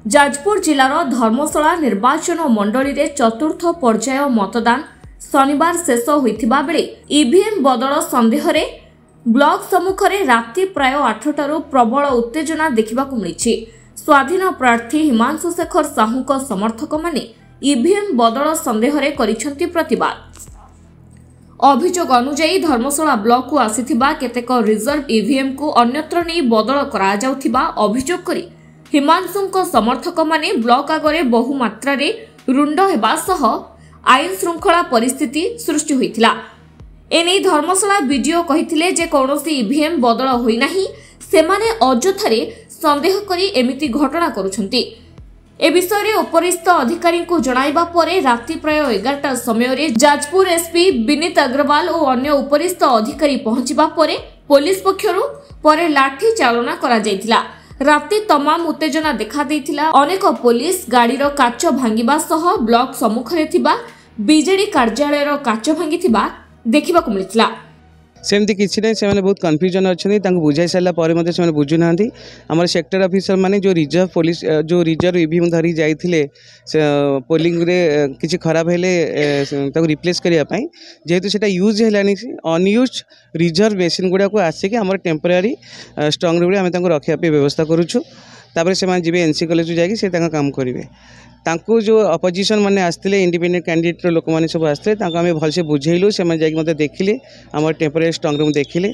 जाजपुर जिलार धर्मशाला निर्वाचन मंडली रे चतुर्थ पर्याय मतदान शनिवार शेष होइथिबा बेले ईवीएम बदल संदेह रे ब्लॉक सम्मुख रे राति प्राय 8टारू प्रबल उत्तेजना देखा मिली। स्वाधीन प्रार्थी हिमांशु शेखर साहू समर्थक माने ईवीएम बदल संदेह रे करिसेंती प्रतिवाद। अभियोग अनुसार धर्मशाला ब्लॉक को आसीथिबा केतेक रिजर्व ईवीएम को अन्यत्र नहीं बदल करा जाउथिबा अभियोग करी हिमांशुଙ୍କ समर्थक माने ब्लॉक आगरे बहु मात्रा रे रुंड हेबा सह आईन श्रृंखला परिस्थिति सृष्टि होइथिला। एने धर्मशाला वीडियो कहिथिले जे कौनसी ईवीएम बदल होई नाही, सेमाने अजथारे संदेह करी एमिति घटना करूछंती। ए विषय में उपरिस्थ अधिकारी को जणाइबा परे राति प्राय 11टा समय रे जाजपुर एसपी विनीत अग्रवाल और अन्य उपरिस्थ अधिकारी पहुंचीबा परे पुलिस पक्षरु परे लाठी चालना करा जायतिला। राति तमाम उत्तेजना देखा देइथिला। अनेक पुलिस गाड़ीर काच भांगिबा सह ब्लॉक सम्मुख रे थिबा बीजेडी कार्यालय रो काच भांगिथिबा देखिबा को मिलिथिला। सेमती किसी ना से बहुत कन्फ्यूजन अच्छा बुझाई सारा से बुझू ना आम सेक्टर ऑफिसर माने जो रिजर्व पुलिस जो रिजर्व ईवीएम धरी जाइए पोलिंग रे किसी खराब हेले रिप्लेस करने जेहेतु से यूज है अनयूज रिजर्व मेसीन गुड़ा को आसिक आम टेम्पोरारी स्ट्रंग रूम आम रखापी व्यवस्था करुचु। तापर से जी एनसी कॉलेज जाकि से काम करेंगे। तांको जो अपोजिशन माने आसते इंडिपेंडेंट कैंडिडेट लोक मैंने सब आसते आम भलसे बुझेलु से मत देखिले आम टेम्पोरारी स्ट्रंग रूम देखिले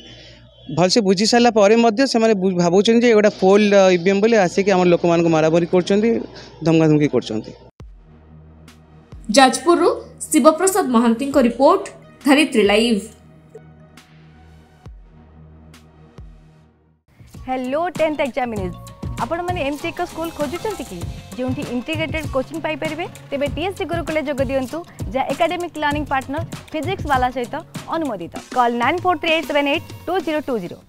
भलसे बुझी सारापर से भावुं जे गोटा फोल्ड ईवीएम बोले आसिक आम लोक मान मारामारी कर धमकाधमकी कर। जाजपुर शिवप्रसाद महांती रिपोर्ट धरित्री लाइव। हेलो 10th एग्जामिनीज आपण मैंने एमसी एक स्कूल खोजुंट कि जो इंटीग्रेटेड कोचिंग पाई परिबे तेबे टीएससी गुरुकुल जोग दियंतु जा एकेडमिक लर्निंग पार्टनर फिजिक्स वाला सहित अनुमोदित। कॉल 9438782020।